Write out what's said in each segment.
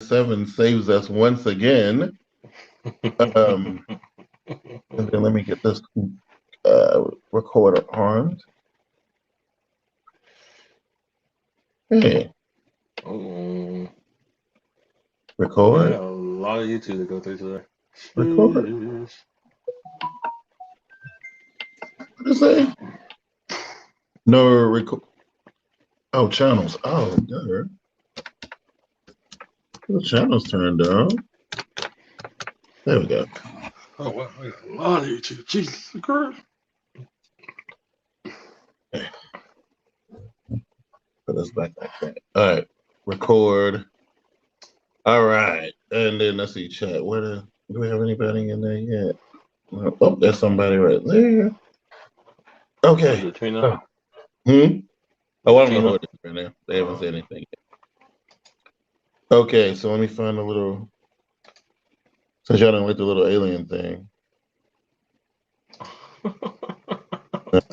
7 saves us once again. And then let me get this recorder armed. Hey. Record. Yeah, a lot of YouTube to go through today. Record. What did it say? No record. Oh, channels. Oh, there. The channel's turned on. There we go. Oh, wow. We got a lot of YouTube. Jesus Christ. Okay. Put us back like that. All right. Record. All right. And then let's see chat. Do we have anybody in there yet? Oh, there's somebody right there. Okay. Oh, I don't know who it is right now. They haven't said anything yet. Okay, so let me find a little. Since y'all don't like the little alien thing.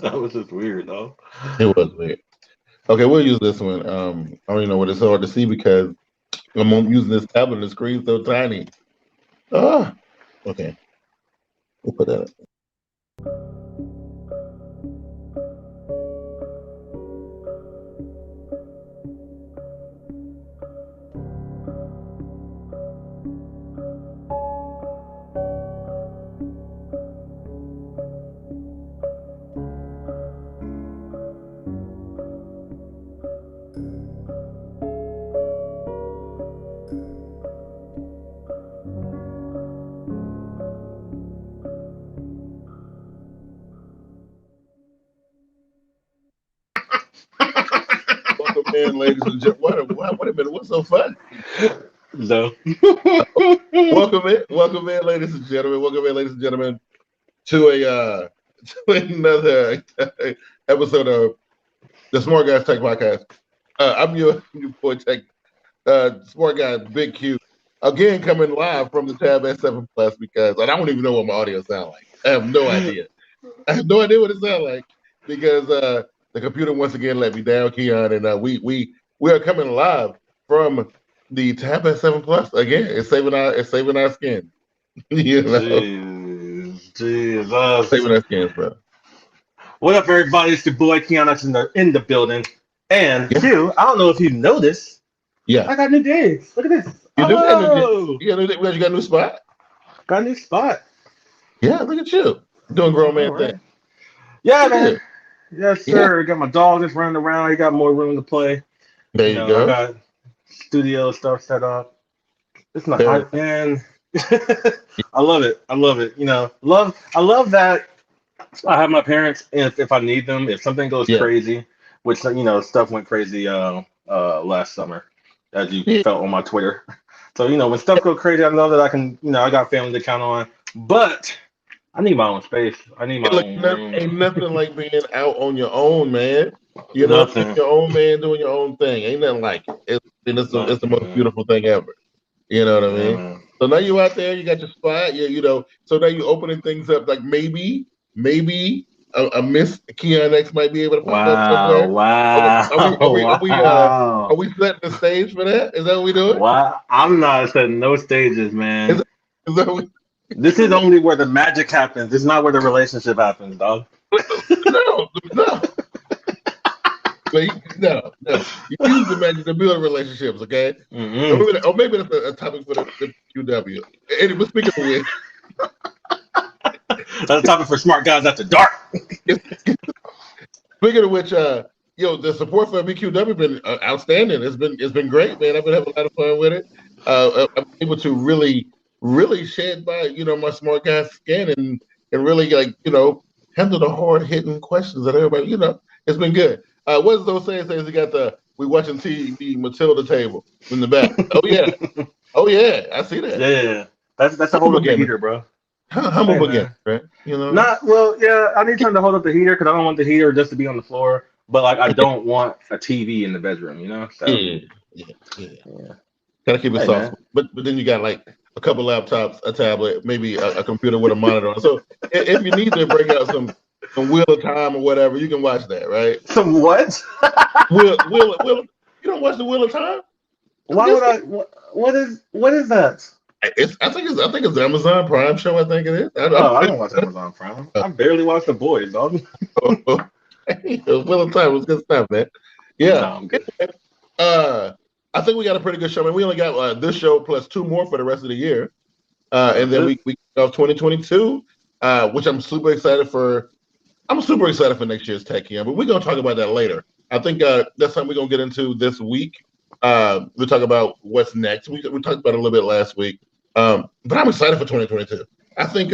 That was just weird, though. It was weird. Okay, we'll use this one. I don't even know what it's hard to see because I'm using this tablet and the screen's so tiny. Okay. We'll put that up. Welcome in, ladies and gentlemen. Wait a minute, what's so funny? No. Welcome in, ladies and gentlemen, to another episode of the SmartGuyz Tech Podcast. I'm your boy Tech, Smart Guy Big Q. Again, coming live from the Tab S7 Plus because I don't even know what my audio sounds like. I have no idea. I have no idea what it sounds like because the computer once again let me down, Keon, and we are coming live from the Tab S7 Plus again. It's saving our skin. You know, Jesus. saving our skins, bro. What up, everybody? It's your boy Keon in the building. And Yeah. Q, I don't know if you noticed. Yeah, I got new days. Look at this. you do Oh, you got a new spot. got a new spot. Yeah, look at you doing grown man All right. thing. Yeah, Look at man. you. Yes, Yeah. sir. Got my dog just running around. He got more room to play. There you go. I got studio stuff set up. It's not, Yeah. man. I love it. I love it. I love that I have my parents, and if I need them, if something goes Yeah. crazy, which stuff went crazy last summer, as you Yeah. felt on my Twitter. So when stuff goes crazy, I know that I can, I got family to count on. But I need my own space. I need my own room. Ain't nothing like being out on your own, man. You know, Nothing. your own man doing your own thing. Ain't nothing like it. It's the most beautiful thing ever. You know what I mean? Man. So now you out there, you got your spot. So now you're opening things up. Like maybe a Miss Keon X might be able to pop up somewhere. Wow. Are we setting the stage for that? Is that what we doing? Wow. I'm not setting no stages, man. Is that what This is only where the magic happens. It's not where the relationship happens, dog. No. No. You use the magic to build relationships, okay? Mm-hmm. Or maybe that's a topic for the QW. Anyway, speaking of which, that's a topic for Smart Guys After Dark. speaking of which, the support for BQW been outstanding. It's been great, man. I've been having a lot of fun with it. I'm able to really shed my Smart Guy skin and really handle the hard hitting questions that everybody it's been good. What does those saying? Says you got we watching TV Matilda table in the back. Oh yeah, I see that. Yeah, that's a hold up the heater, bro. Humble again, right? I need time to hold up the heater because I don't want the heater just to be on the floor. But I don't want a TV in the bedroom, So, yeah. Gotta keep it soft. But then you got like a couple laptops, a tablet, maybe a computer with a monitor on. So if you need to break out some Wheel of Time or whatever, you can watch that, right? Some what? Wheel. You don't watch the Wheel of Time? Why would I? What is that? I think it's Amazon Prime show. I think it is. I don't watch Amazon Prime. I barely watch The Boys, dog. Well, in time, it was good stuff, man. Yeah. No, I'm good. I think we got a pretty good show, man. We only got this show plus 2 more for the rest of the year, and then we kick off 2022, which I'm super excited for. I'm super excited for next year's Tech Camp, but we're gonna talk about that later. I think that's something we're gonna get into this week. We'll talk about what's next. We talked about it a little bit last week, but I'm excited for 2022. I think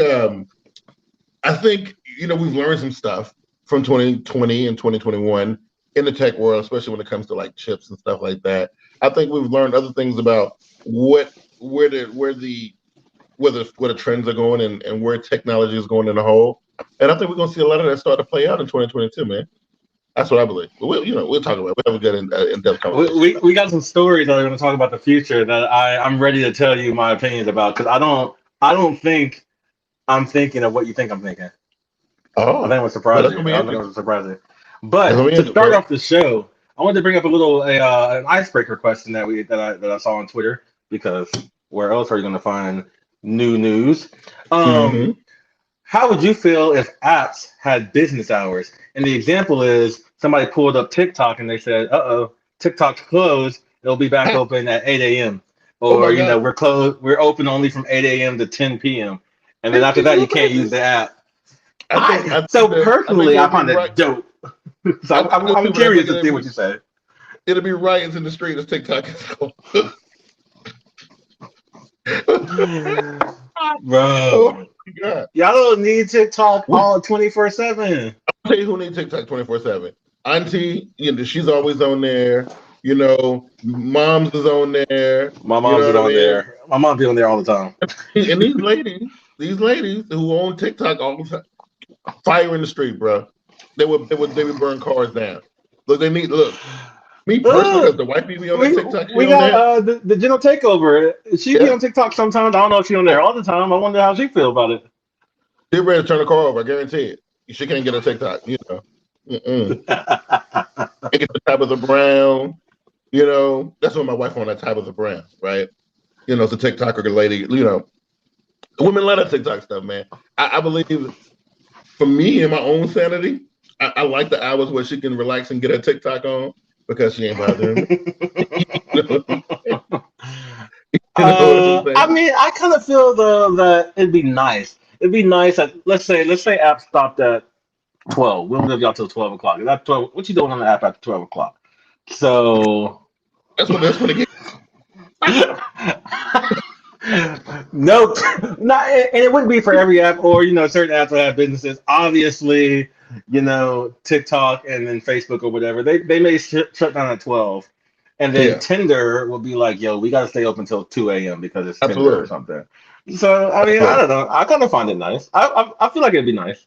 we've learned some stuff from 2020 and 2021 in the tech world, especially when it comes to like chips and stuff like that. I think we've learned other things about where the trends are going and where technology is going in the whole. And I think we're going to see a lot of that start to play out in 2022, man. That's what I believe. We'll talk about it. We'll have a good in-depth conversation. We got some stories that are going to talk about the future that I'm ready to tell you my opinions about, because I don't think I'm thinking of what you think I'm thinking. Oh, I think it was surprising. But to start off the show, I wanted to bring up a little an icebreaker question that I saw on Twitter, because where else are you going to find new news? How would you feel if apps had business hours? And the example is somebody pulled up TikTok and they said, TikTok's closed. It'll be back open at 8 a.m. Or, we're closed. We're open only from 8 a.m. to 10 p.m. And then after that, you can't use the app. Personally, I find it dope. So I'm curious to see what you say. It'll be riots in the street as TikTok is closed. Bro, y'all don't need TikTok all 24/7. I'll tell you who needs TikTok 24/7. Auntie, she's always on there. Moms is on there. My mom's is on there. My mom be on there all the time. And these ladies who own TikTok all the time, fire in the street, bro. They would burn cars down. Me personally, the white people on TikTok. We got the General Takeover. She be on TikTok sometimes. I don't know if she's on there all the time. I wonder how she feel about it. She's ready to turn the car over. I guarantee it. She can't get a TikTok. Get the Tabitha Brown. That's what my wife on that Tabitha Brown, right? It's a TikToker lady. Women love that TikTok stuff, man. I believe, for me and my own sanity, I like the hours where she can relax and get her TikTok on. Because she ain't bothering me. I mean, I kind of feel that it'd be nice. It'd be nice that let's say app stopped at 12. We'll live y'all till 12 o'clock. Is that 12? What you doing on the app after 12 o'clock? So that's what it gets. Nope. Not, and it wouldn't be for every app, or certain apps that have businesses. Obviously, TikTok and then Facebook or whatever, they may shut down at 12, and then Tinder will be like, yo, we got to stay open until 2 a.m. because it's Tinder or something. So I mean, I don't know. I kind of find it nice. I feel like it'd be nice.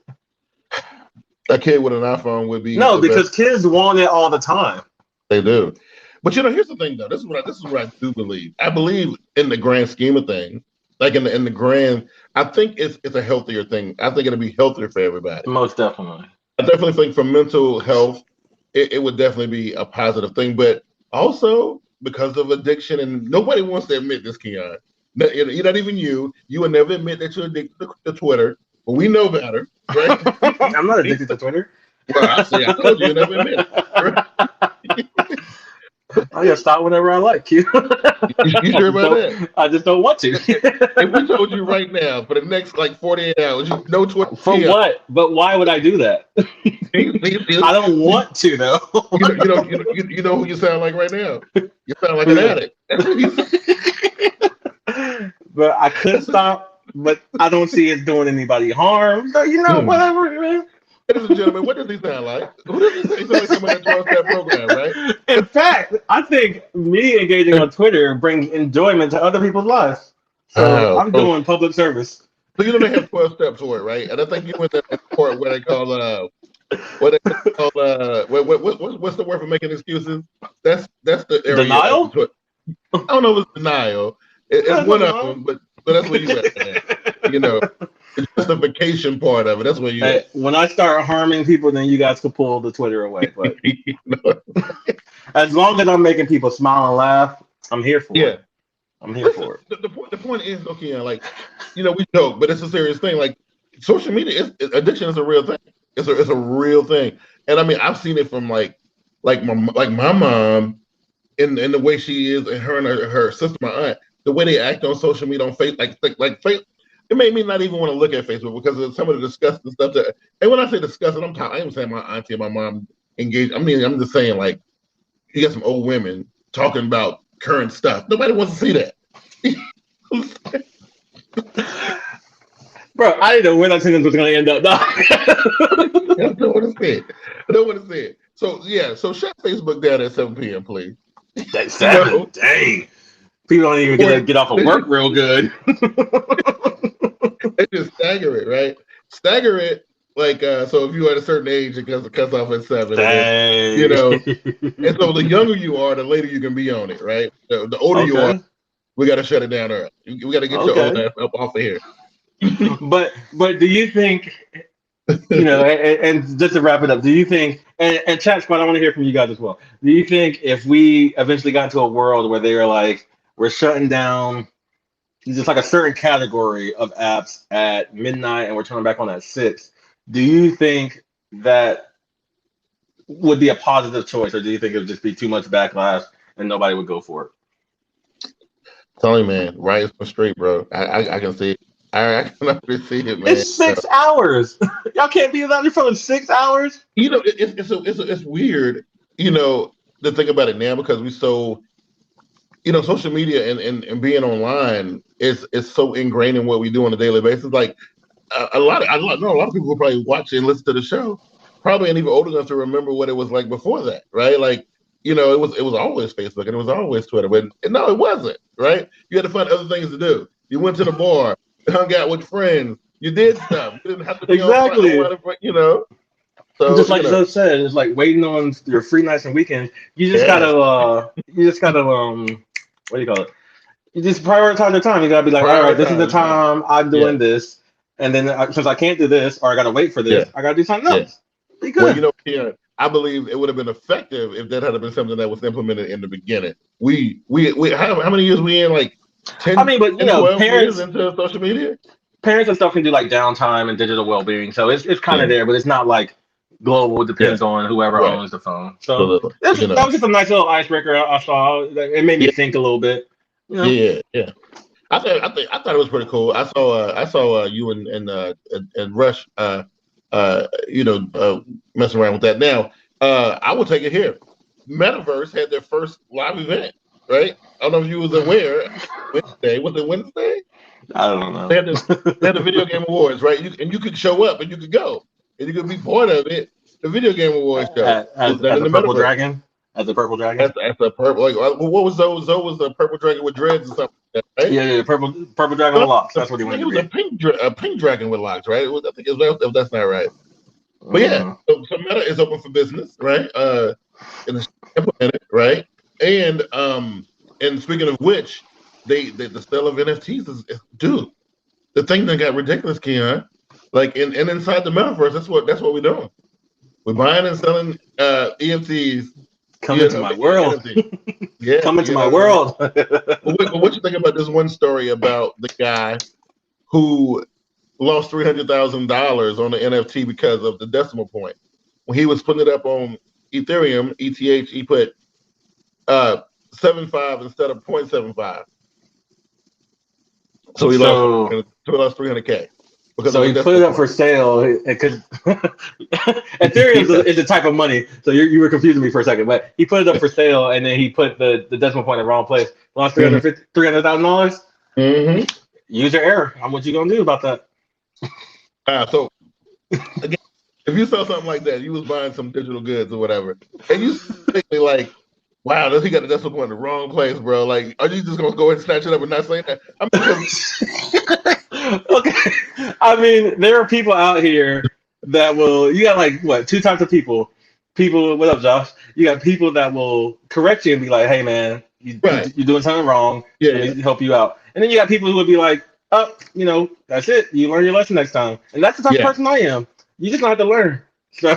A kid with an iPhone would be because kids want it all the time. They do. But here's the thing though. This is what I do believe. I believe in the grand scheme of things. Like in the grand, I think it's a healthier thing. I think it'll be healthier for everybody. Most definitely. I definitely think for mental health, it would definitely be a positive thing. But also because of addiction, and nobody wants to admit this, Keon. You're not even you. You would never admit that you're addicted to Twitter. But we know better, right? I'm not addicted to Twitter. Well, I told you never admit it. Right? I just stop whenever I like. You sure about that? I just don't want to. If we told you right now for the next 48 hours, no Twitter. For what? But why would I do that? I don't want to though. You know who you sound like right now? You sound like an addict. But I could stop, but I don't see it doing anybody harm. So, whatever, man. Ladies and gentlemen, what does he sound like? Who does he say? He's someone that 12-step program, right? In fact, I think me engaging on Twitter brings enjoyment to other people's lives. So I'm doing public service. So they have 12 steps for it, right? And I think you went to that court where they call what's the word for making excuses? That's the area. Denial? I don't know if it's denial. It's one of them, but that's where you at. The justification part of it. That's where you. Hey, when I start harming people, then you guys can pull the Twitter away. But as long as I'm making people smile and laugh, I'm here for it. I'm here for it. The point is, okay, like, we joke, but it's a serious thing. Like, social media addiction is a real thing. It's a real thing. And I mean, I've seen it from like my mom in the way she is, and her sister, my aunt, the way they act on social media, on Facebook, like it made me not even want to look at Facebook because of some of the disgusting stuff and when I say disgusting, I ain't saying my auntie and my mom engaged. I mean, I'm just saying, like, you got some old women talking about current stuff. Nobody wants to see that. Bro, I didn't know where that sentence was going to end up. No. I don't want to say it. So shut Facebook down at 7 p.m., please. That's 7? Dang. People don't even get off of work real good. They just stagger it, right? Stagger it, like, so if you are at a certain age, it cuts off at 7. Dang. And so the younger you are, the later you can be on it, right? The older you are, we got to shut it down early. We got to get your old ass up off of here. But do you think, and just to wrap it up, do you think, and chat squad, I want to hear from you guys as well. Do you think if we eventually got into a world where they were like, we're shutting down just like a certain category of apps at midnight and we're turning back on at 6, do you think that would be a positive choice, or do you think it would just be too much backlash and nobody would go for it? Tell you, man, right from straight, bro. I can see it. I can already see it, man. It's 6 hours. Y'all can't be on your phone in 6 hours. It's weird, to think about it now, because we so, social media and being online is so ingrained in what we do on a daily basis. Like a lot of people who probably watch and listen to the show probably ain't even old enough to remember what it was like before that, right? Like, it was always Facebook and it was always Twitter, but no, it wasn't, right? You had to find other things to do. You went to the bar, hung out with friends, you did stuff. You didn't have to be on, So, just like Zoe said, it's like waiting on your free nights and weekends. You just gotta what do you call it? You just prioritize your time. You gotta be like, all right, this is the time I'm doing this, and then since I can't do this, or I gotta wait for this, I gotta do something else. Be good. Well, I believe it would have been effective if that had been something that was implemented in the beginning. We how many years we in? Like 10. I mean, but parents into social media. Parents and stuff can do like downtime and digital well-being, so it's kind of there, but it's not like global. It depends on whoever owns the phone. So that was just a nice little icebreaker I saw. It made me think a little bit. Yeah. I thought it was pretty cool. I saw you and Rush messing around with that. Now, I will take it here. Metaverse had their first live event, right? I don't know if you was aware. Wednesday. Was it Wednesday? I don't know. They had the Video Game Awards, right? You could show up and you could go. And you could be part of it. The Video Game Awards show. As the Purple Dragon? As the Purple Dragon? As the purple. Like, what was Zoe? Zoe was the Purple Dragon with dreads or something. Right? Yeah, purple dragon with locks. That's what he wanted to be. He was a pink dragon with locks, right? I think if that's not right. But yeah, so Meta is open for business, right? And it's implemented, right? And speaking of which, the sale of NFTs is dude, the thing that got ridiculous, Keon. Like and inside the metaverse, that's what we're doing. We're buying and selling EFTs. Come into my world. Come into my world. What you think about this one story about the guy who lost $300,000 on the NFT because of the decimal point? When he was putting it up on Ethereum, ETH, he put 7.5 instead of 0.75. So he lost $300K. So he put it up for sale. Ethereum is a type of money. So you were confusing me for a second, but he put it up for sale, and then he put the decimal point in the wrong place. Lost $300,000. Mm-hmm. User error. What you gonna do about that? So again, if you saw something like that, you was buying some digital goods or whatever, and you think like, wow, he got the decimal point in the wrong place, bro. Like, are you just gonna go and snatch it up and not say that? Okay. I mean, there are people out here that will. You got like what? 2 types of people. People, what up, Josh? You got people that will correct you and be like, "Hey, man, you're doing something wrong. Yeah, help you out." And then you got people who would be like, "Oh, that's it. You learn your lesson next time." And that's the type of person I am. You just gonna have to learn. So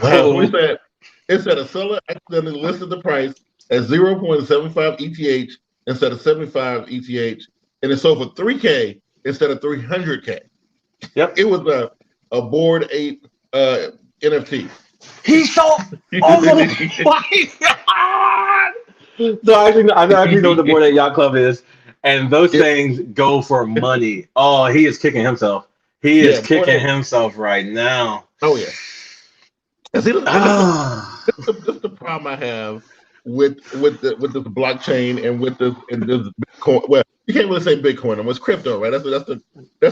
it said a seller accidentally listed the price at 0.75 ETH instead of 75 ETH, and it sold for $3K instead of $300K. Yep. It was a Bored Ape NFT. He sold. Oh my God! So I actually know what the Bored Ape Yacht Club is, and those things go for money. Oh, he is kicking himself. He is kicking himself right now. Oh yeah. And see, this is the problem I have with this blockchain and with this Bitcoin. Well, you can't really say Bitcoin. It's crypto, right? That's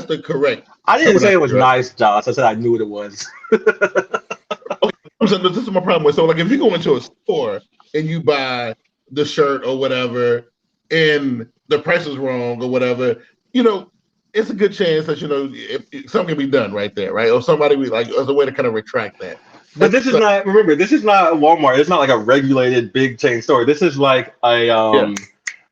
the correct. I didn't say it was nice, Josh. I said I knew what it was. Okay, so this is my problem with. So, like, if you go into a store and you buy the shirt or whatever, and the price is wrong or whatever, it's a good chance that if something can be done right there, right? Or somebody as a way to kind of retract that. But this is not. Remember, this is not Walmart. It's not like a regulated big chain store. This is like think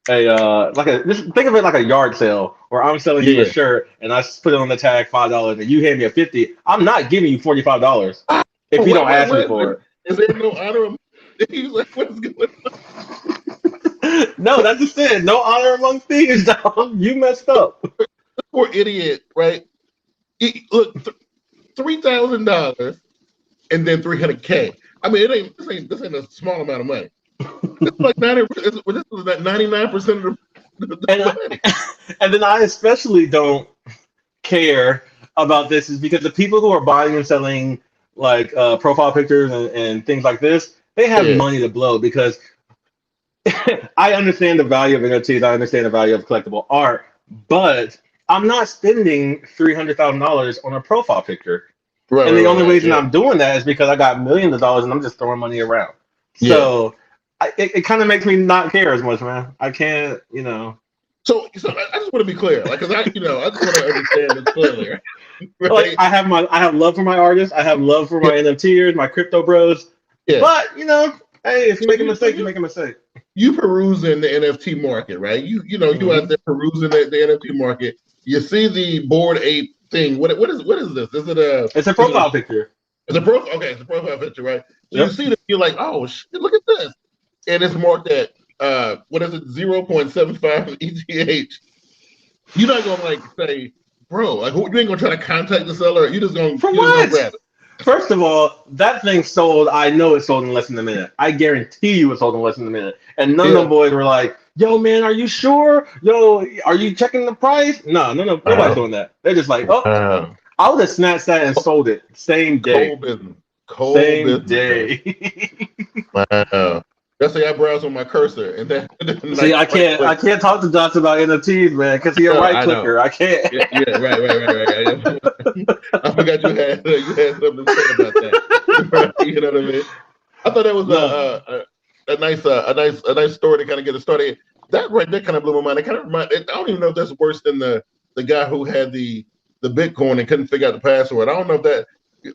of it like a yard sale where I'm selling you a shirt and I put it on the tag $5 and you hand me a $50. I'm not giving you $45 if you don't ask me for it. Is there no honor? He's like, what is going on? No, that's just it. No honor among thieves, dog. You messed up. Poor idiot, right? Look, $3,000 and then $300K. I mean, this ain't a small amount of money. It's like 99% of the money. And then I especially don't care about this is because the people who are buying and selling like profile pictures and things like this, they have money to blow because I understand the value of NFTs. I understand the value of collectible art, but I'm not spending $300,000 on a profile picture. Right, and the only reason I'm doing that is because I got millions of dollars and I'm just throwing money around. So it kind of makes me not care as much, man. I can't, So I just want to be clear, like, because I just want to understand this clearly. Right? Like, I have love for my artists. I have love for my NFTers, my crypto bros. Yeah. But hey, if you make a mistake, you make a mistake. You perusing the NFT market, right? You out there perusing the NFT market. You see the Bored Ape thing. What is this? Is it a? It's a profile picture. It's a profile picture, right? So you see that, you're like, oh shit, look at this, and it's marked at 0.75 ETH. You're not gonna say, bro, like, you ain't gonna try to contact the seller. You just gonna grab it. First of all, that thing sold. I know it sold in less than a minute. I guarantee you it sold in less than a minute. And none of them boys were like, yo, man, are you sure? Yo, are you checking the price? No, nobody's doing that. They're just like, I would have snatched that and sold it same day. Cold business. Day. Wow. That's like I browse on my cursor, and then see, I can't talk to Josh about NFTs, man, because he's a right clicker. I can't. Yeah, right. I forgot you had something to say about that. You know what I mean? I thought that was a nice story to kind of get it started. That right there kind of blew my mind. It kind of I don't even know if that's worse than the guy who had the Bitcoin and couldn't figure out the password. I don't know if that.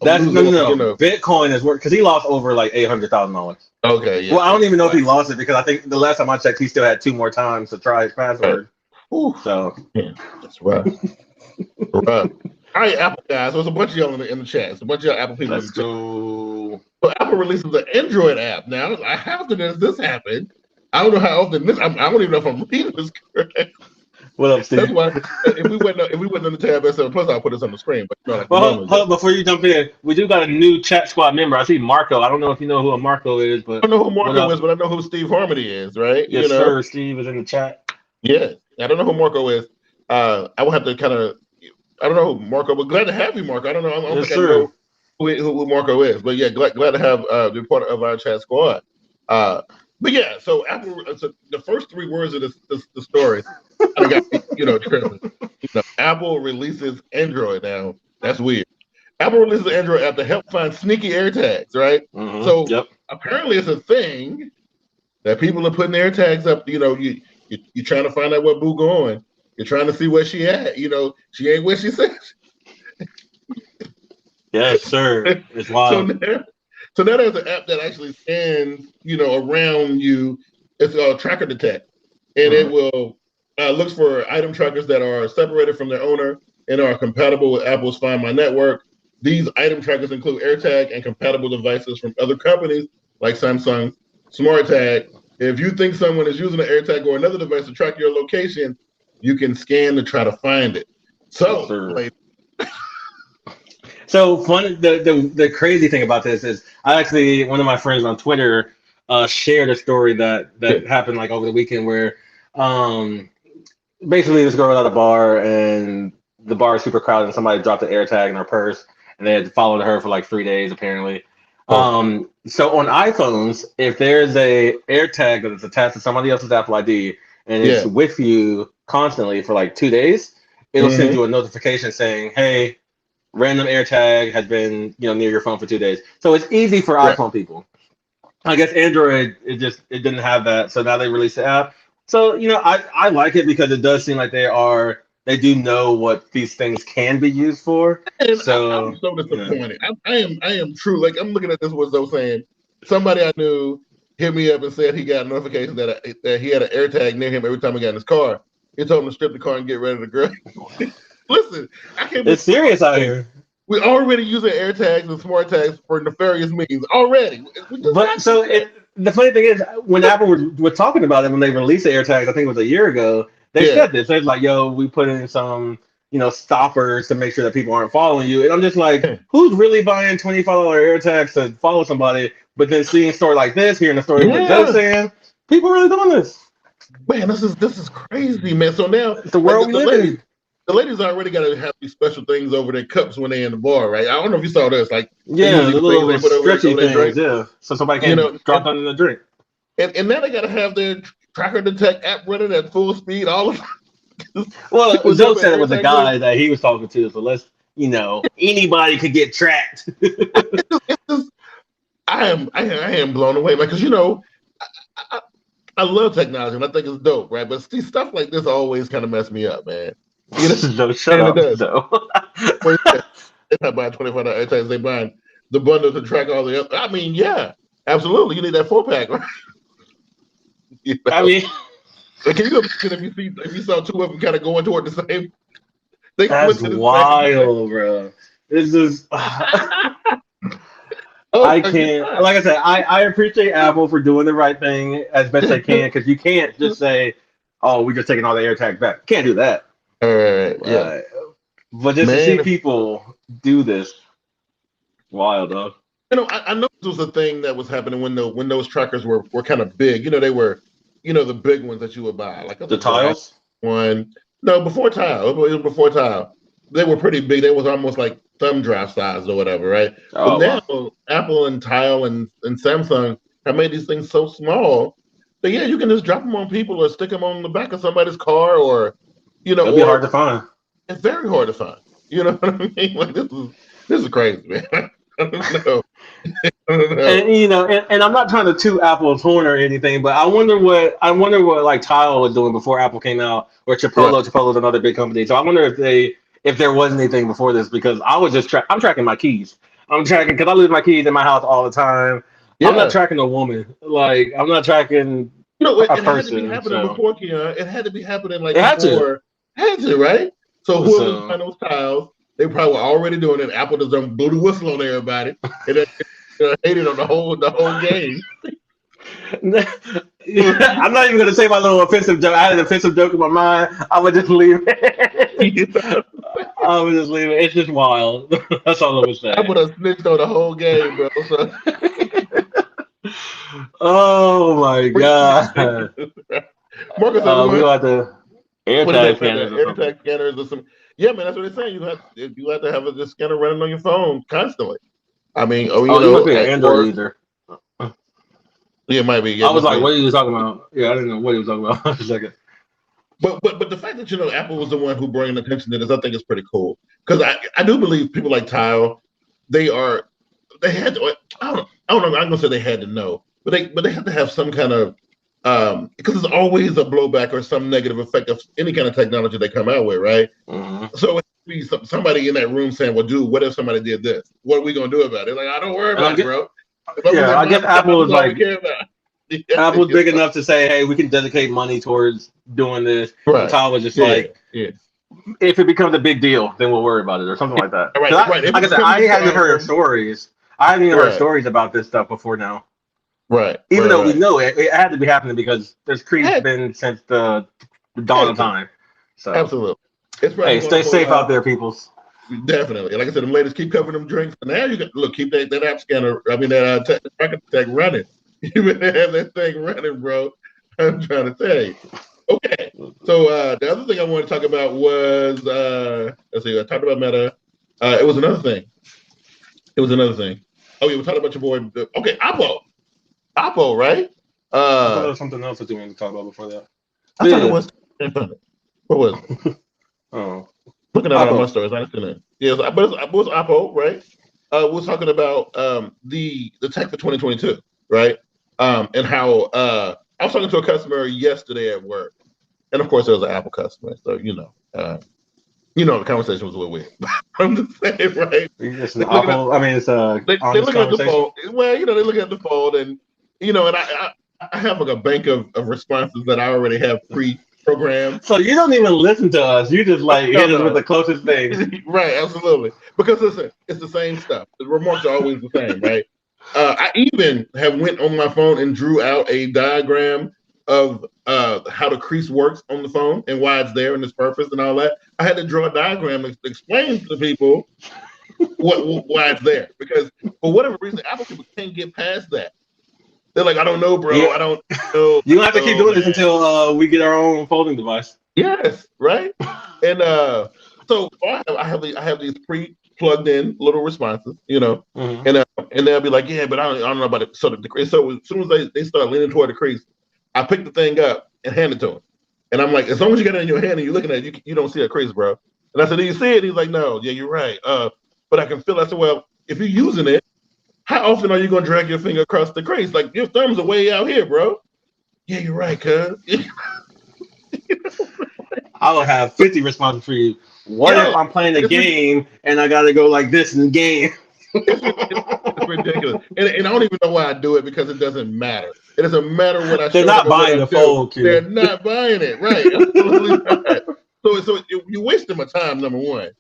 That's no. Bitcoin is worth because he lost over like $800,000. Okay, yeah. Well, I don't even know if he lost it because I think the last time I checked, he still had 2 more times to try his password. So that's rough. Rough. All right, Apple guys. There's a bunch of y'all in the chat. It's a bunch of Apple people. Let's go. So Apple releases an Android app now. How often does this happen? I don't know how often this. I don't even know if I'm reading this correct. What up, Steve? That's why if we went on the tab S7 Plus, I'll put this on the screen. But hold on, before you jump in, we do got a new chat squad member. I see Marco. I don't know if you know who a Marco is, but I don't know who Marco is, but I know who Steve Harmony is, right? Yes, sir. Steve is in the chat. Yeah, I don't know who Marco is. I will have to kind of. I don't know who Marco, but glad to have you, Marco. I don't know. I don't think I know who Marco is, but yeah, glad to have the part of our chat squad. But yeah, so Apple. So the first 3 words of the story, I got tripping. Apple releases Android now. That's weird. Apple releases an Android app to help find sneaky AirTags, right? Mm-hmm. So apparently it's a thing that people are putting AirTags up. You're trying to find out where Boo going. You're trying to see where she at. She ain't where she says. Yes, sir. It's wild. So now there's an app that actually scans, around you. It's called Tracker Detect, and it will looks for item trackers that are separated from their owner and are compatible with Apple's Find My network. These item trackers include AirTag and compatible devices from other companies like Samsung, SmartTag, If you think someone is using an AirTag or another device to track your location, you can scan to try to find it. So, so fun. The crazy thing about this is, one of my friends on Twitter shared a story that happened like over the weekend where, basically this girl was at a bar and the bar is super crowded and somebody dropped an AirTag in her purse and they had followed her for like 3 days apparently. So on iPhones, if there's a AirTag that is attached to somebody else's Apple ID and it's with you constantly for like 2 days, it'll send you a notification saying, "Hey, random AirTag has been near your phone for 2 days." So it's easy for iPhone people. I guess Android it didn't have that, so now they released the app. So I like it because it does seem like they do know what these things can be used for. And so I'm so disappointed. I am true. Like I'm looking at this was though saying somebody I knew hit me up and said he got a notification that he had an AirTag near him every time he got in his car. He told him to strip the car and get rid of the girl. Listen, I can't. It's serious out here. We already using AirTags and smart tags for nefarious means already. The funny thing is, when Apple was talking about it when they released the AirTags, I think it was a year ago. They said this. They're like, "Yo, we put in some, stoppers to make sure that people aren't following you." And I'm just like, who's really buying $25 AirTags to follow somebody? But then seeing a story like this, hearing a story like Joe's saying, people really doing this. Man, this is crazy, man. So now the world we live in. The ladies already got to have these special things over their cups when they're in the bar, right? I don't know if you saw this, like the little stretchy things, so somebody can drop under the drink. And now they got to have their tracker detect app running at full speed. All of well, Joe said it was a guy that he was talking to, so let's anybody could get tracked. I am blown away, like, because I love technology and I think it's dope, right? But see, stuff like this always kind of mess me up, man. No, shut up, Joe. They're not buying $25 AirTags. They're buying the bundle to track all the other. I mean, yeah, absolutely. You need that 4-pack, right? I mean, can you imagine if you saw two of them kind of going toward the same? That's wild, bro. This is. I can't. Like I said, I appreciate Apple for doing the right thing as best they can, because you can't just say, "Oh, we're just taking all the AirTags back." Can't do that. Yeah. But just to see people do this, wild, dog. I know this was a thing that was happening when those trackers were kind of big. They were, the big ones that you would buy, like the Tiles one. No, before Tile. It was before Tile. They were pretty big. They was almost like thumb drive size or whatever, right? But now Apple and Tile and Samsung have made these things so small that you can just drop them on people or stick them on the back of somebody's car, or it'll be hard to find. It's very hard to find. You know what I mean? Like this is crazy, man. I don't know. And I'm not trying to toot Apple's horn or anything, but I wonder what like Tile was doing before Apple came out, or Chipolo's another big company. So I wonder if there was anything before this, because I was just I'm tracking my keys. I'm tracking because I lose my keys in my house all the time. Yeah. I'm not tracking a woman. Like I'm not tracking a person. It had to be happening before, Keon. It had to be happening like before. Had to, right? So whoever was buying those tiles, they probably were already doing it. Apple just done blew the whistle on everybody, and then hated on the whole game. I'm not even going to say my little offensive joke. I had an offensive joke in my mind. I would just leave it. I would just leave it. It's just wild. That's all I was saying. I would have snitched on the whole game, bro. So. Oh my god. Marcus, we got the AirTag scanners or some. Yeah, man, that's what they're saying. You have to have a scanner running on your phone constantly. I mean, you must be an Android user. Yeah, it might be. Yeah, I was like, what are you talking about? Yeah, I didn't know what he was talking about. For a second. But the fact that Apple was the one who brought attention to this, I think is pretty cool. Because I do believe people like Tile, they had to. I don't know. I'm gonna say they had to know, but they have to have some kind of because there's always a blowback or some negative effect of any kind of technology they come out with, right? Mm-hmm. So it be somebody in that room saying, "Well, dude, what if somebody did this? What are we gonna do about it?" Like, I don't worry about it, bro. I guess Apple is like. Apple's big enough to say, "Hey, we can dedicate money towards doing this." Right. And Tile was just if it becomes a big deal, then we'll worry about it or something like that. Right. Like I said, I haven't heard stories. I haven't even heard stories about this stuff before now. Right. Even though we know it had to be happening because there's crease been since the dawn of time. So absolutely. It's hey, stay safe out there, peoples. Definitely. Like I said, them ladies keep covering them drinks. Now you got look, keep that app scanner. I mean that tracking tech running. You better have that thing running, bro. I'm trying to tell you. Okay. So the other thing I want to talk about was let's see. I talked about Meta. It was another thing. Oh, yeah, we talked about your boy. Okay, Oppo, right? I thought there was something else that you wanted to talk about before that. I thought it was. What was it? Oh, looking at all my stories, I didn't know. Yeah, but it was Oppo, right? We were talking about the tech for 2022, right? And how I was talking to a customer yesterday at work, and of course, it was an Apple customer, so the conversation was a little weird. I'm just saying, right? It's an Apple. I mean, it's a. They look at the phone. Well, they look at the phone, and and I have like a bank of responses that I already have pre-programmed. So you don't even listen to us. You just like hit us with the closest thing. Right, absolutely. Because listen, it's the same stuff. The remarks are always the same, right? I even have went on my phone and drew out a diagram of how the crease works on the phone and why it's there and its purpose and all that. I had to draw a diagram to explain to people why it's there, because for whatever reason, Apple people can't get past that. They're like, I don't know, bro. Yeah. I don't know. You have to keep doing this until we get our own folding device. Yes, right. And so I have these pre-plugged in little responses, and they'll be like, yeah, but I don't know about it. So the crease. So as soon as they start leaning toward the crease, I pick the thing up and hand it to him. And I'm like, as long as you got it in your hand and you're looking at it, you don't see a crease, bro. And I said, do you see it? He's like, no. Yeah, you're right. But I can feel it. I said, well, if you're using it, how often are you going to drag your finger across the crease? Like, your thumbs are way out here, bro. Yeah, you're right, cuz. I will have 50 responses for you. What if I'm playing a game and I got to go like this in the game? It's ridiculous. And I don't even know why I do it, because it doesn't matter. It doesn't matter what I They're not buying the fold, kid. They're not buying it, right? Absolutely not. So you're wasting my time, number one.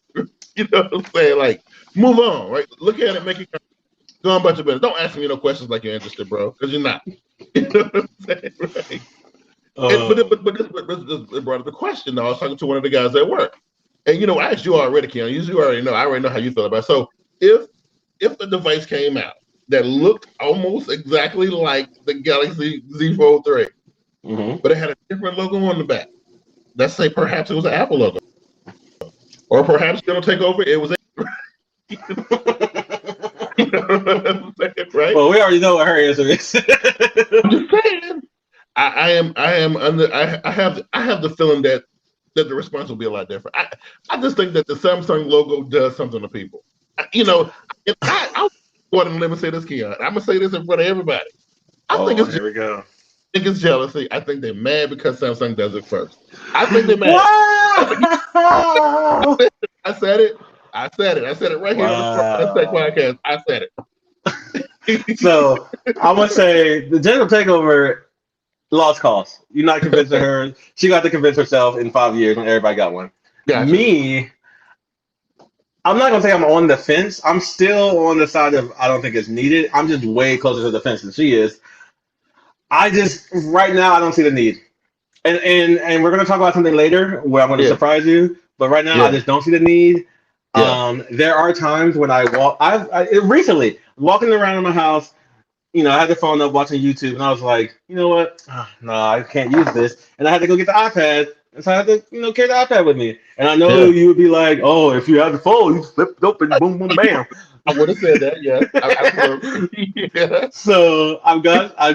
You know what I'm saying? Like, move on, right? Look at it, make it go on a bunch of business. Don't ask me no questions like you're interested, bro, because you're not. You know what I'm saying, right? But this brought up the question, though. I was talking to one of the guys at work. And, I asked you already, Keon. You already know. I already know how you feel about it. So if the device came out that looked almost exactly like the Galaxy Z Fold 3, but it had a different logo on the back, let's say perhaps it was an Apple logo. Or perhaps going to take over, it was you know what I'm saying, right? Well, we already know what her answer is. I'm just saying. I have the feeling that the response will be a lot different. I just think that the Samsung logo does something to people. I want to let me say this, Keon. I'm gonna say this in front of everybody. I think it's jealousy. I think they're mad because Samsung does it first. I think they're mad. I said it. I said it right here on the Tech Podcast. I said it. So I'm gonna say the general takeover lost cause. You're not convincing her. She got to convince herself in 5 years when everybody got one. Gotcha. Me, I'm not gonna say I'm on the fence. I'm still on the side of I don't think it's needed. I'm just way closer to the fence than she is. Right now I don't see the need. And we're gonna talk about something later where I'm gonna surprise you. But right now I just don't see the need. Yeah. There are times when I walk. Recently walking around in my house. I had the phone up watching YouTube, and I was like, you know what? No, I can't use this. And I had to go get the iPad, and so I had to, carry the iPad with me. And I know you would be like, oh, if you have the phone, you flip it open, boom, boom, bam. I would have said that, yeah. So I've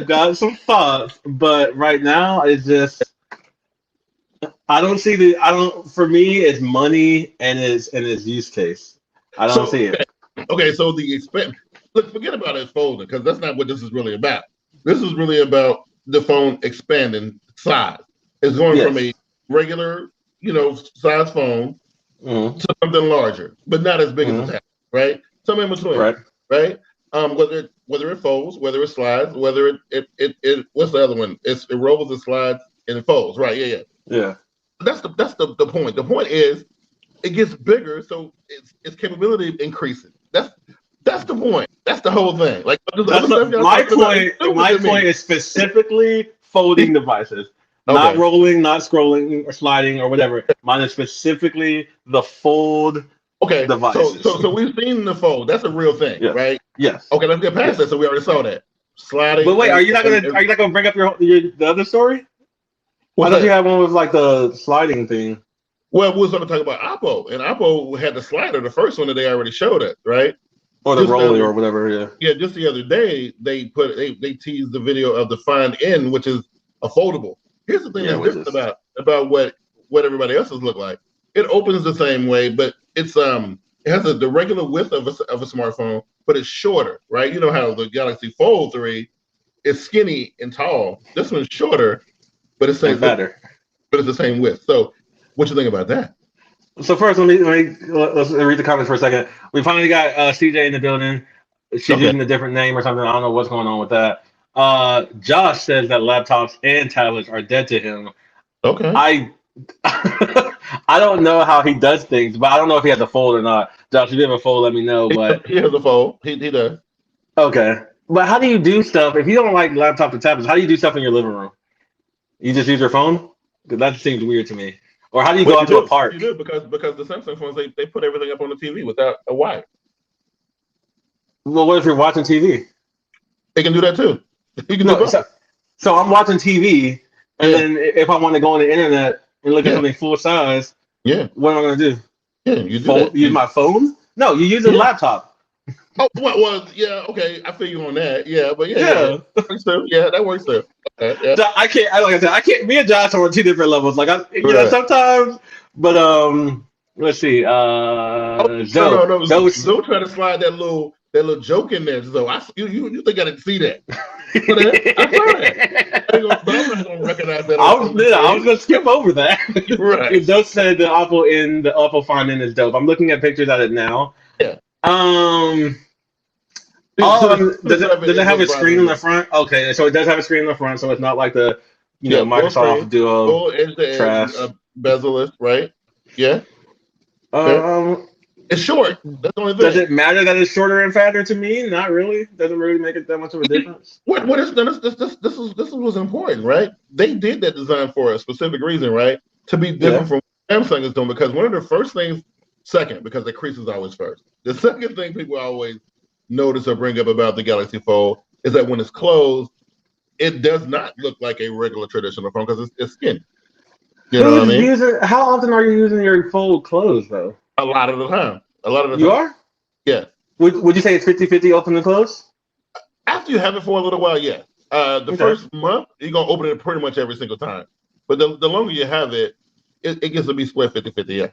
got some thoughts, but right now it's just for me it's money and its use case. I don't see it. Okay, so the expense. Look, forget about it folding, because that's not what this is really about. This is really about the phone expanding size. It's going from a regular, size phone to something larger, but not as big as a tablet, right? Something in between, right? Whether it folds, whether it slides, whether it what's the other one? It rolls, it slides, and it folds, right? Yeah. That's the point. The point is it gets bigger, so its capability increases. That's the point. That's the whole thing. Like my point is specifically folding devices. Not rolling, not scrolling or sliding or whatever. Mine is specifically the fold devices. So we've seen the fold. That's a real thing, right? Yes. Okay, let's get past that. So we already saw that. Sliding. But wait, are you not gonna bring up the other story? I thought you had one with like the sliding thing. Well, we was going to talk about Oppo, and Oppo had the slider, the first one that they already showed us, right? Or the roller or whatever, yeah. Yeah, just the other day they teased the video of the Find N, which is a foldable. Here's the thing that's different about what everybody else's look like. It opens the same way, but it's it has the regular width of a smartphone, but it's shorter, right? You know how the Galaxy Fold 3 is skinny and tall. This one's shorter, but it's better. But it's the same width. So, what you think about that? So first, let's read the comments for a second. We finally got CJ in the building. She's using a different name or something. I don't know what's going on with that. Josh says that laptops and tablets are dead to him. Okay. I don't know how he does things, but I don't know if he has a fold or not. Josh, if you have a fold, let me know. But he has a fold. He does. Okay. But how do you do stuff if you don't like laptops and tablets? How do you do stuff in your living room? You just use your phone? Because that seems weird to me. Or how do you go out to a park? You do because the Samsung phones they put everything up on the TV without a wire. Well, what if you're watching TV? They can do that too. You can do both. So I'm watching TV, and then if I want to go on the internet and look at something full size, what am I going to do? Yeah, you do use my phone? No, you use a laptop. Oh, well, yeah, okay, I feel you on that. Yeah, but that works too. Yeah, that works too. Okay, yeah. So I can't. Me and Josh are on two different levels. Like sometimes, but let's see. No. Zoe try to slide that little joke in there. So you think I didn't see that? But I saw that. I'm not gonna recognize that. I was gonna skip over that. Right. Joe said the Oppo Find N is dope. I'm looking at pictures of it now. Yeah. Does it have a screen on the front? Okay, so it does have a screen on the front, so it's not like the Microsoft Duo trash bezel, right? Yeah. It's short. That's the only thing. Does it matter that it's shorter and fatter to me? Not really. Doesn't really make it that much of a difference. This was important, right? They did that design for a specific reason, right? To be different from what Samsung is doing, because one of the first things, because the crease is always first. The second thing people always notice or bring up about the Galaxy Fold is that when it's closed, it does not look like a regular traditional phone because it's skinny. You know what I mean? How often are you using your Fold closed, though? A lot of the time. You are? Yeah. Would you say it's 50-50 open and close? After you have it for a little while, yeah. The first month, you're going to open it pretty much every single time. But the longer you have it, it gets to be split 50-50, yeah.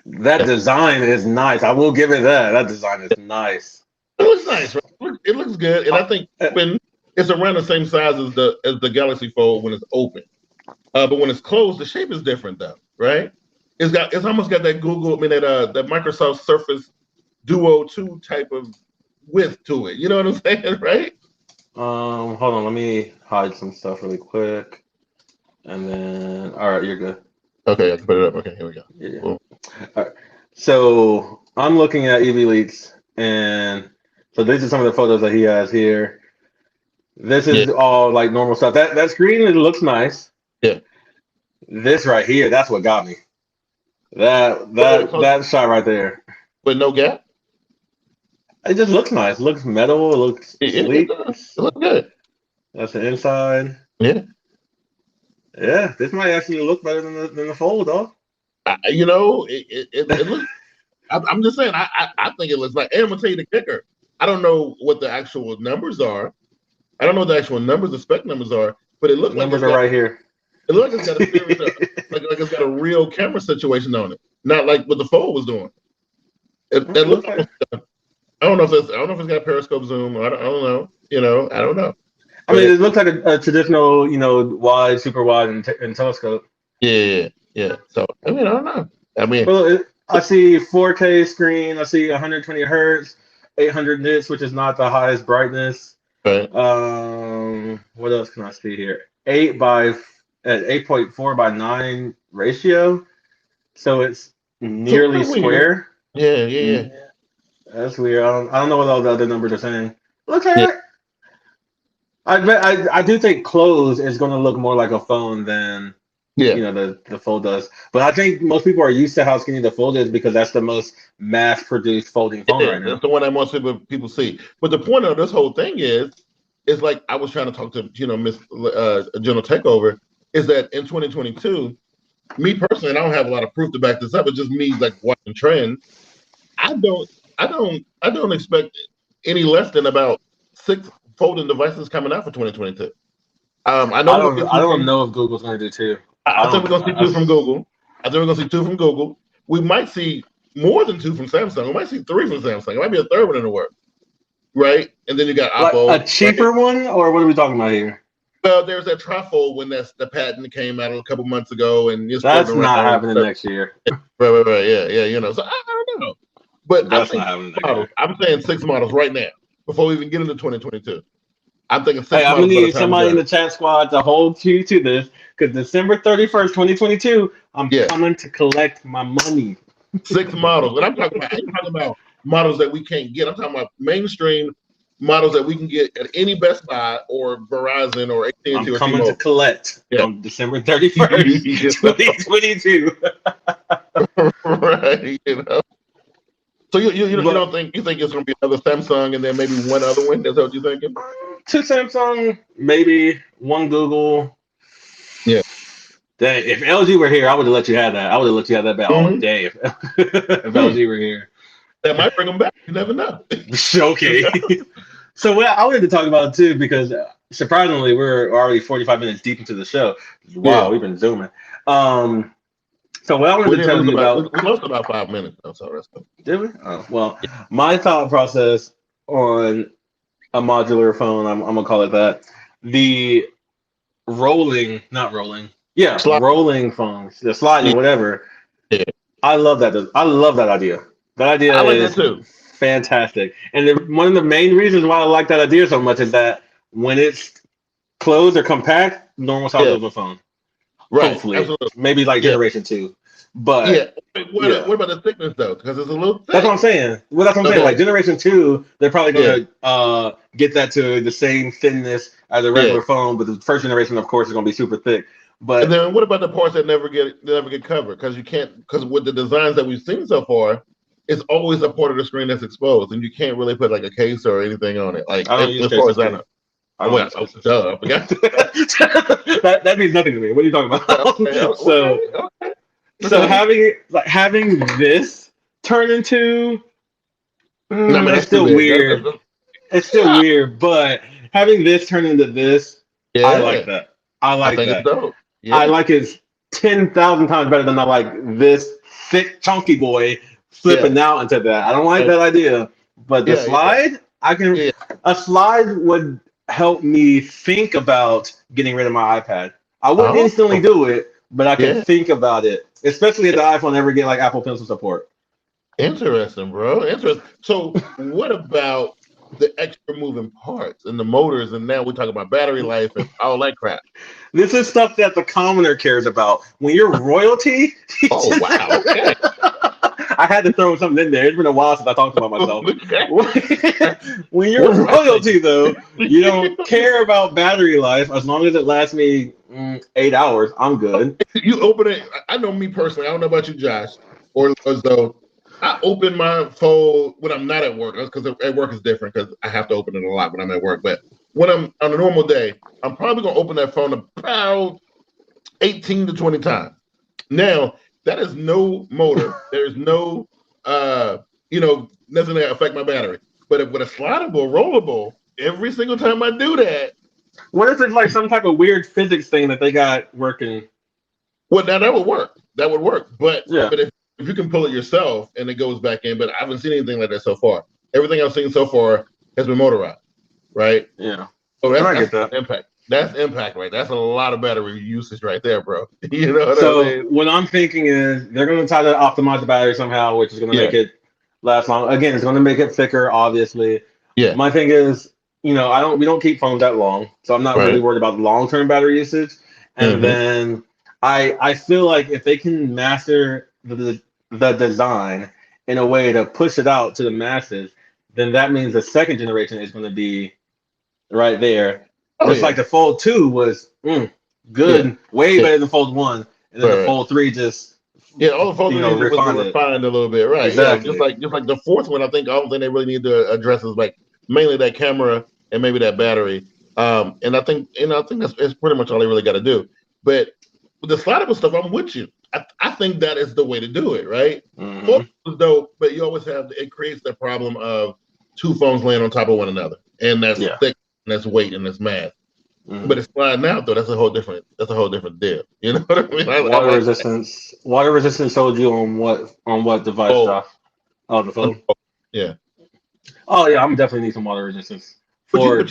That design is nice. I will give it that. That design is nice. It looks nice, right? It looks good. And I think when it's around the same size as the Galaxy Fold when it's open. But when it's closed, the shape is different, though, right? It's almost got that that Microsoft Surface Duo 2 type of width to it. You know what I'm saying, right? Hold on, let me hide some stuff really quick. And then all right, you're good. Okay, I can put it up. Okay, here we go. Yeah. Cool. All right. So I'm looking at EV Leaks, and so these are some of the photos that he has here. This is all like normal stuff. That screen, it looks nice. Yeah. This right here, that's what got me. That shot right there. With no gap? It just looks nice. It looks metal. It looks sleek. It looks good. That's the inside. Yeah. Yeah, this might actually look better than the Fold, though. It looks. I'm just saying. I think it looks like. And I'm gonna tell you the kicker. I don't know what the actual numbers are. I don't know what the actual numbers, the spec numbers are, but it looks like numbers are right here. It looks like it's got a serious, like it's got a real camera situation on it, not like what the Fold was doing. It looks. I don't know if it's got periscope zoom. I don't know. I don't know. I mean, it looks like a traditional, wide, super wide, and telescope. Yeah. So I don't know. Well, I see 4K screen. I see 120 hertz, 800 nits, which is not the highest brightness. Right. What else can I see here? 8.4 by 9 ratio, so it's nearly square. Yeah. That's weird. I don't know what all the other numbers are saying. Look at it. I do think close is going to look more like a phone than the Fold does. But I think most people are used to how skinny the Fold is because that's the most mass-produced folding phone right now. That's the one that most people see. But the point of this whole thing is like I was trying to talk to Miss General Takeover, is that in 2022, me personally, and I don't have a lot of proof to back this up, but just me like watching trends. I don't expect any less than about 6 folding devices coming out for 2022. I don't know if Google's going to do 2. I think we're going to see 2 from Google. I think we're going to see 2 from Google. We might see more than 2 from Samsung. We might see 3 from Samsung. It might be a third one in the works, right? And then you got Oppo. Like a cheaper one, or what are we talking about here? Well, there's that trifold when the patent came out a couple months ago, and that's not happening next year. Right. Yeah. So I don't know, but that's not happening next year. I'm saying 6 models right now before we even get into 2022. I'm thinking 6 models. I'm gonna need somebody in the chat squad to hold you to this, because December 31st, 2022, I'm coming to collect my money. 6 models. What I'm talking about, I ain't talking about models that we can't get. I'm talking about mainstream models that we can get at any Best Buy or Verizon or AT&T. I'm coming to collect on December 31st, 2022. Right, So you don't think it's going to be another Samsung and then maybe one other one? That's what you're thinking? 2 Samsung, maybe 1 Google. Yeah. Dang, if LG were here, I would have let you have that. I would have let you have that bet all day if LG were here. That might bring them back. You never know. Okay. So I wanted to talk about it too, because surprisingly, we're already 45 minutes deep into the show. Wow, we've been zooming. So what I wanted to tell you about... We lost about 5 minutes. Though, so that's good. Did we? Oh, well, my thought process on a modular phone, I'm going to call it that, the rolling phones, the sliding, whatever. Yeah. I love that. I love that idea. That idea is fantastic. And one of the main reasons why I like that idea so much is that when it's closed or compact, normal size of a phone. Right. Hopefully. Absolutely. Maybe like generation 2. But what about the thickness though? Because it's a little thick. That's what I'm saying. Well, that's what I'm saying. Like generation 2, they're probably gonna get that to the same thinness as a regular phone, but the first generation, of course, is gonna be super thick. But and then what about the parts that never get covered? Because you can't, because with the designs that we've seen so far, it's always a part of the screen that's exposed, and you can't really put like a case or anything on it. Like as far as I know. I forgot. that means nothing to me. What are you talking about? So having this turn into it's still weird. It's still weird, but having this turn into this, I like that. I think it's dope. Yeah. I like it 10,000 times better than I like this thick chunky boy flipping out into that. I don't like that idea, but the slide, a slide would help me think about getting rid of my iPad. I wouldn't instantly do it, but I can think about it, especially if the iPhone ever get like Apple Pencil support. Interesting, bro. Interesting. So what about the extra moving parts and the motors? And now we talk about battery life and all that crap. This is stuff that the commoner cares about. When you're royalty. Oh, wow. Okay. I had to throw something in there. It's been a while since I talked about myself. When you're royalty, though, you don't care about battery life. As long as it lasts me 8 hours, I'm good. You open it. I know me personally. I don't know about you, Josh, or as though I open my phone when I'm not at work, because at work is different because I have to open it a lot when I'm at work. But when I'm on a normal day, I'm probably going to open that phone about 18 to 20 times. Now, that is no motor. There's no, nothing that affect my battery. But with a slidable, rollable, every single time I do that. What if it's like some type of weird physics thing that they got working? Well, now that would work. That would work. But if you can pull it yourself and it goes back in, but I haven't seen anything like that so far. Everything I've seen so far has been motorized, right? Yeah. So that's impact. That's impact, right? That's a lot of battery usage right there, bro. You know what I mean? What I'm thinking is they're going to try to optimize the battery somehow, which is going to make it last long. Again, it's going to make it thicker, obviously. Yeah. My thing is, we don't keep phones that long, so I'm not really worried about long-term battery usage. And then I feel like if they can master the design in a way to push it out to the masses, then that means the second generation is going to be right there. Just like the Fold 2 was good, way better than Fold 1, and then the Fold 3 just all the Fold 3 was refined a little bit, right? Exactly. Yeah, just like the fourth one, I think all thing they really need to address is like mainly that camera and maybe that battery. And I think that's pretty much all they really got to do. But with the slidable stuff, I'm with you. I think that is the way to do it, right? Fold is dope, but you always it creates the problem of two phones laying on top of one another, and that's thick, and that's weight, and that's mass. But it's sliding out though. That's a whole different deal. You know what I mean? Water resistance told you on what device, Josh? Oh, the phone. Yeah. Oh yeah, I'm definitely need some water resistance for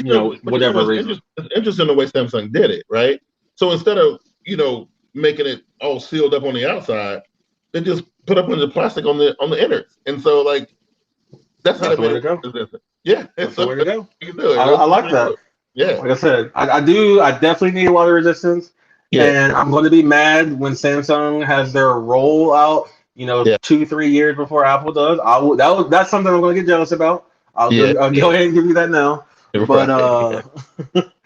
whatever reason. It's interesting the way Samsung did it, right? So instead of making it all sealed up on the outside, they just put up the plastic on the innards, and so like that's how they made it go. Yeah, that's the way to go. You can do it. I like that. Yeah, like I said, I definitely need water resistance, and I'm going to be mad when Samsung has their rollout. 2-3 years before Apple does. That's something I'm going to get jealous about. I'll go ahead and give you that now. But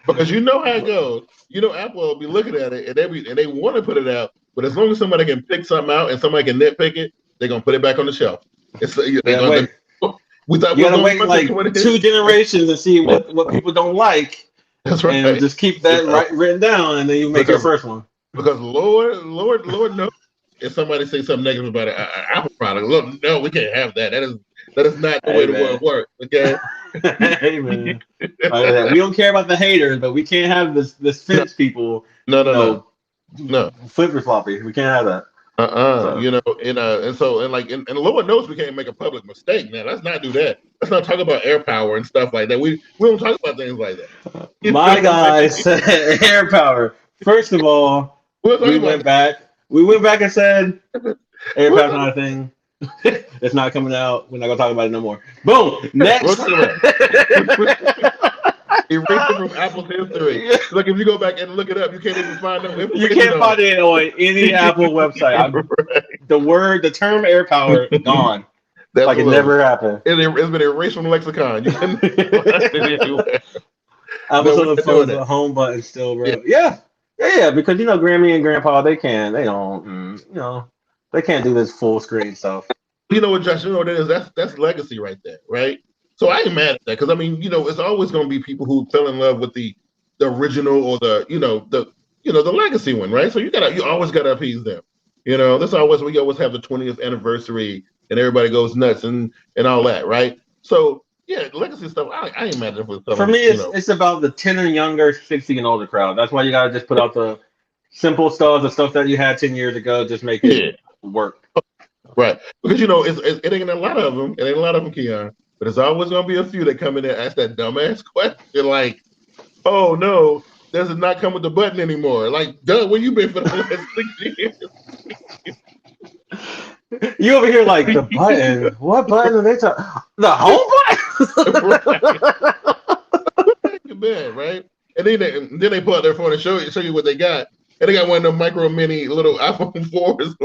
because you know how it goes. Apple will be looking at it and they want to put it out, but as long as somebody can pick something out and somebody can nitpick it, they're gonna put it back on the shelf. We thought you gotta wait like 2 generations and see what people don't like. That's right. And just keep that written down, and then you make your first one. Because Lord knows if somebody say something negative about an Apple product, look, no, we can't have that. That is not the way the world works. Okay. Hey man, we don't care about the haters, but we can't have this fence people. No. Flippy floppy. We can't have that. And Lord knows we can't make a public mistake, man. Let's not do that. Let's not talk about air power and stuff like that. We don't talk about things like that. My guy said air power. First of all, we went back and said air power's not a thing. It's not coming out. We're not gonna talk about it no more. Boom. Next. Erase it from Apple's history. Like if you go back and look it up, you can't even find them. You can't find it on any Apple website. The term air power gone. Like it never happened. It's been erased from the lexicon. You couldn't find it anywhere. Apple's on the phone, the home button still, bro. Yeah. Because Grammy and Grandpa, they can't do this full screen stuff. You know what, Josh? You know what it is? That's legacy right there, right? So I ain't mad at that because it's always going to be people who fell in love with the original or the legacy one, right? So you always gotta appease them. We always have the 20th anniversary and everybody goes nuts and all that, right? So yeah, legacy stuff. I ain't mad at it. For me, it's about the 10 and younger, 60 and older crowd. That's why you gotta just put out the simple stuff, the stuff that you had 10 years ago. Just make it work. Right, because it ain't a lot of them. It ain't a lot of them, Keon. But there's always going to be a few that come in and ask that dumbass question like, oh, no, does it not come with the button anymore? Like, duh, where you been for the last 6 years? You over here like, the button? What button are they talking? The home button? Bad, right? And then they pull out their phone and show you what they got. And they got one of them micro mini little iPhone 4s.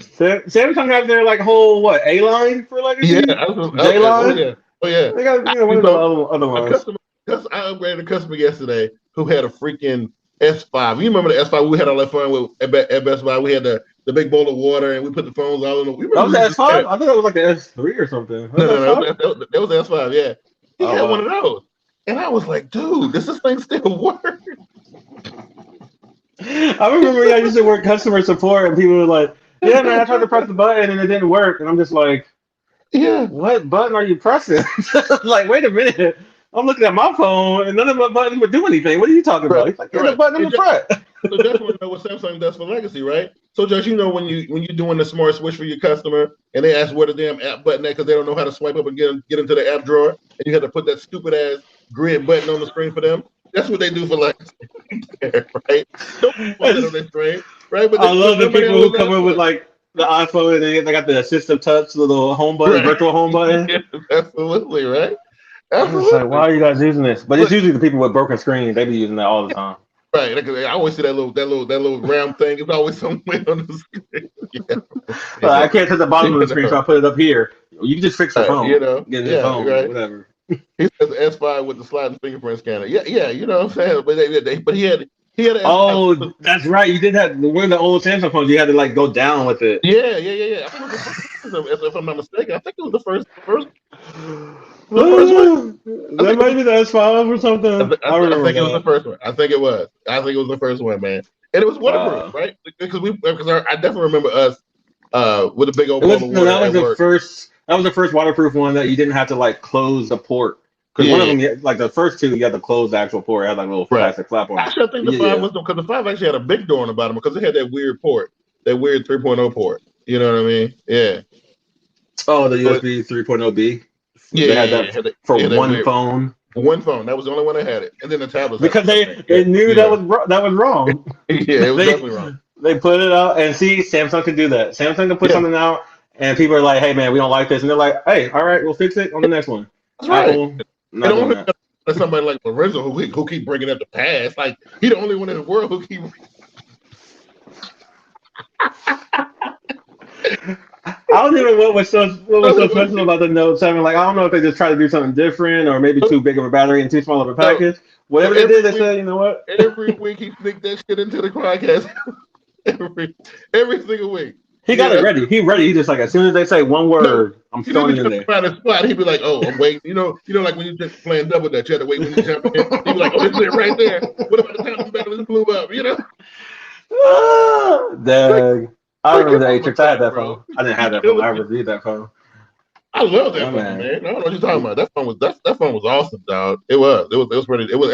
Samsung have their whole A-line for legacy? Yeah, J-line? Oh yeah. They got one of the other ones. I upgraded a customer yesterday who had a freaking S5. You remember the S5? We had all that fun with at Best Buy. We had the big bowl of water and we put the phones all in the. That was the S5? I thought that was like the S3 or something. No, that was the S5. Yeah, he had one of those, and I was like, dude, does this thing still work? I remember I used to work customer support and people were like, yeah, man, I tried to press the button and it didn't work. And I'm just like, what button are you pressing? Like, wait a minute. I'm looking at my phone and none of my buttons would do anything. What are you talking about? He's like, there's a button in the front. So that's what Samsung does for legacy, right? So Josh, when you're doing the smart switch for your customer and they ask where the damn app button at because they don't know how to swipe up and get into the app drawer, and you have to put that stupid ass grid button on the screen for them. That's what they do for legacy, right? Don't put it on their screen. Right, but I love the people who come in with like the iPhone and they got the assistive touch, little home button, virtual home button. Yeah, absolutely, right? Absolutely. Like, why are you guys using this? But it's usually the people with broken screens. They be using that all the time. Right. I always see that little round thing. It's always somewhere on the screen. I can't touch the bottom of the screen, so I put it up here. You can just fix the phone. Get the phone, right. Whatever. He says S5 with the sliding fingerprint scanner. Yeah. You know what I'm saying? But he had. Oh, that's right. You did have one of the old Samsung phones. You had to like go down with it. Yeah. I think it was if I'm not mistaken, I think it was the first one. That might be the S5 or something. I think it was the first one. I think it was the first one, man. And it was waterproof, right? Because I definitely remember us with a big old bottle of water. That was the first waterproof one that you didn't have to like close the port. Because one of them, like the first two, you had to close the actual port. It had like a little plastic flap on it. Actually, I think the 5 was because the 5 actually had a big door on the bottom because it had that weird port, that weird 3.0 port. You know what I mean? Yeah. Oh, the USB 3.0B. Yeah, they had that for one phone. One phone. That was the only one that had it, and then the tablets. Because they knew that was wrong. Yeah, it was definitely wrong. They put it out, and see, Samsung could do that. Samsung can put something out, and people are like, "Hey, man, we don't like this," and they're like, "Hey, all right, we'll fix it on the next one." That's right. There's somebody like Lorenzo who keep bringing up the past. Like he the only one in the world who keep. I don't even know what was so special about the Note 7. Like, I don't know if they just tried to do something different or maybe too big of a battery and too small of a package. Whatever they did, they said, you know what? Every week he sneaked that shit into the podcast. every single week. He got it ready. He just like, as soon as they say one word, I'm throwing it in there. Find a spot. He'd be like, oh, I'm waiting. You know, like when you're just playing double dutch, you had to wait when you jump in. He'd be like, oh, this is it right there. What about the time the battery blew up? You know? Dang. I remember the Atrix. I had that phone. I didn't have that phone. I reviewed that phone. I love that phone, man. I don't know what you're talking about. That phone was awesome, dog. It was pretty. It was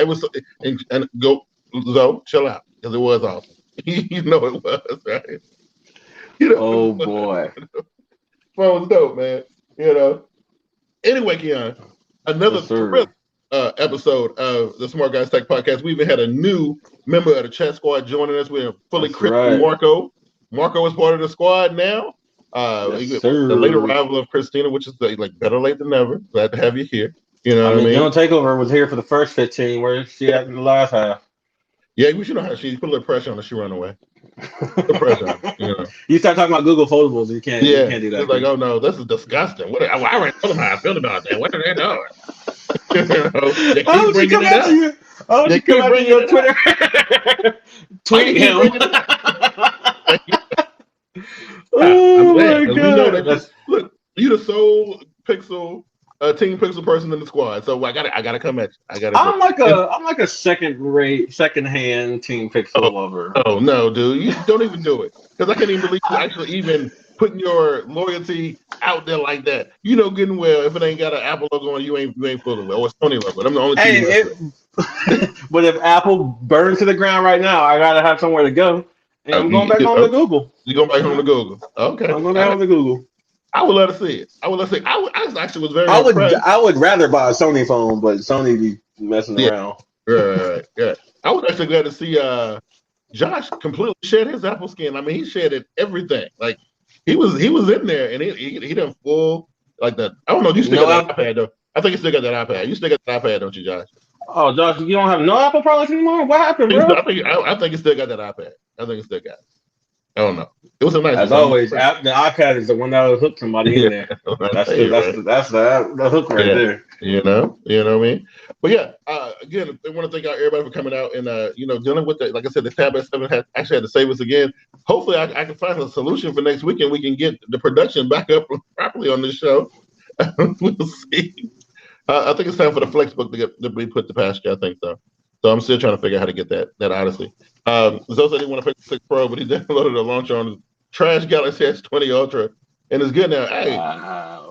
and go Zoe, chill out because it was awesome. You know it was, right? You know, oh boy, phone was dope, man. You know. Anyway, Keon, another thrilling episode of the Smart Guys Tech Podcast. We even had a new member of the chat squad joining us. We're fully Christian Marco. Marco is part of the squad now. The late arrival of Christina, which is like better late than never. Glad to have you here. You know what I mean? Young Takeover was here for the first 15. Where is she at in the last half? Yeah, we should know how she put a little pressure on her. She run away. Pressure, you know. You start talking about Google Foldables, you can't do that. It's like, oh no, this is disgusting. I already told them how I feel about that. What are they doing? They keep bringing it up. They keep bringing your Twitter. Tweet him. Oh my God! We know that look, you the sole Pixel, Team Pixel person in the squad. So I gotta come at you. I'm like a second-hand Team Pixel lover. Oh no, dude! You don't even do it because I can't even believe you actually even putting your loyalty out there like that. You know, getting well if it ain't got an Apple logo on, you ain't full of it, or a Sony logo. I'm the only team. But if Apple burns to the ground right now, I gotta have somewhere to go. And I'm going back home to Google. You're going back home to Google. Okay. I'm going back home to Google. I would love to see it. I actually was very impressed. I would rather buy a Sony phone, but Sony be messing around. Right. I was actually glad to see Josh completely shed his Apple skin. I mean, he shedded everything. Like he was in there and he done full like that. I don't know. You still got that iPad though. I think you still got that iPad. You still got that iPad, don't you, Josh? Oh, Josh, you don't have no Apple products anymore? What happened, bro? I think you still got that iPad. I think you still got it. I don't know. It was a nice. As always, the iPad is the one that will hook somebody in there. That's the hook right there. You know what I mean? But yeah, again, I want to thank everybody for coming out and dealing with that. Like I said, the Tab S7 actually had to save us again. Hopefully, I can find a solution for next week and we can get the production back up properly on this show. We'll see. I think it's time for the Flexbook to be put to pasture. I think so. So I'm still trying to figure out how to get that honestly. Zoe said he didn't want to pick the 6 Pro, but he downloaded a launcher on his trash Galaxy S20 Ultra, and it's good now. Hey,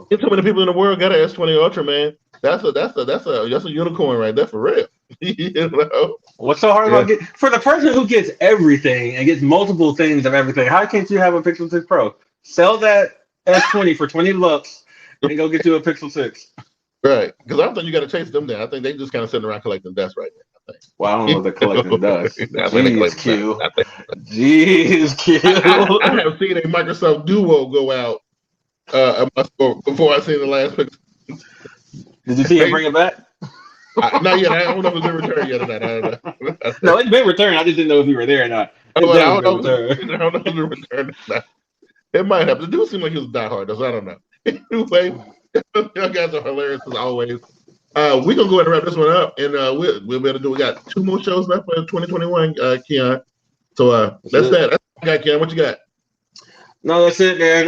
There's so many people in the world got an S20 Ultra, man. That's a unicorn right there for real. You know? What's so hard about for the person who gets everything and gets multiple things of everything? How can't you have a Pixel 6 Pro? Sell that S20 for $20 and go get you a Pixel 6. Right, because I don't think you got to chase them down. I think they just kind of sitting around collecting dust right now. I think. Well, I don't know if they're collecting dust. Jeez, Q. I have seen a Microsoft Duo go out before I seen the last Pixel. Did you see him bring it back? Not yet. I don't know if it's been returned yet or not. I don't know. No, it's been returned. I just didn't know if you were there or not. I don't know if it's been returned or not. It might have. The dude seemed like he was diehard, so I don't know. Anyway, y'all guys are hilarious as always. We're gonna go ahead and wrap this one up, and we'll be able to do. We got 2 more shows left for 2021, Keon. So that's that. That's what I got, Keon. What you got? No, that's it, man.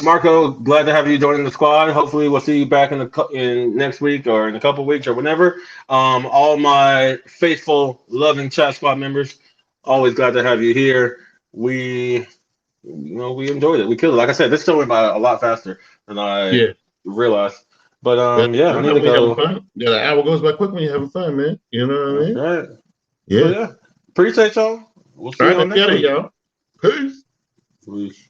Marco, glad to have you joining the squad. Hopefully, we'll see you back in next week or in a couple weeks or whenever. All my faithful, loving chat squad members, always glad to have you here. We enjoyed it. We killed it. Like I said, this show went by a lot faster than I realized. But I need to go. Yeah, the hour goes by quick when you're having fun, man. You know what I mean? Right. Yeah. Appreciate y'all. We'll see you on next week. Y'all. Peace.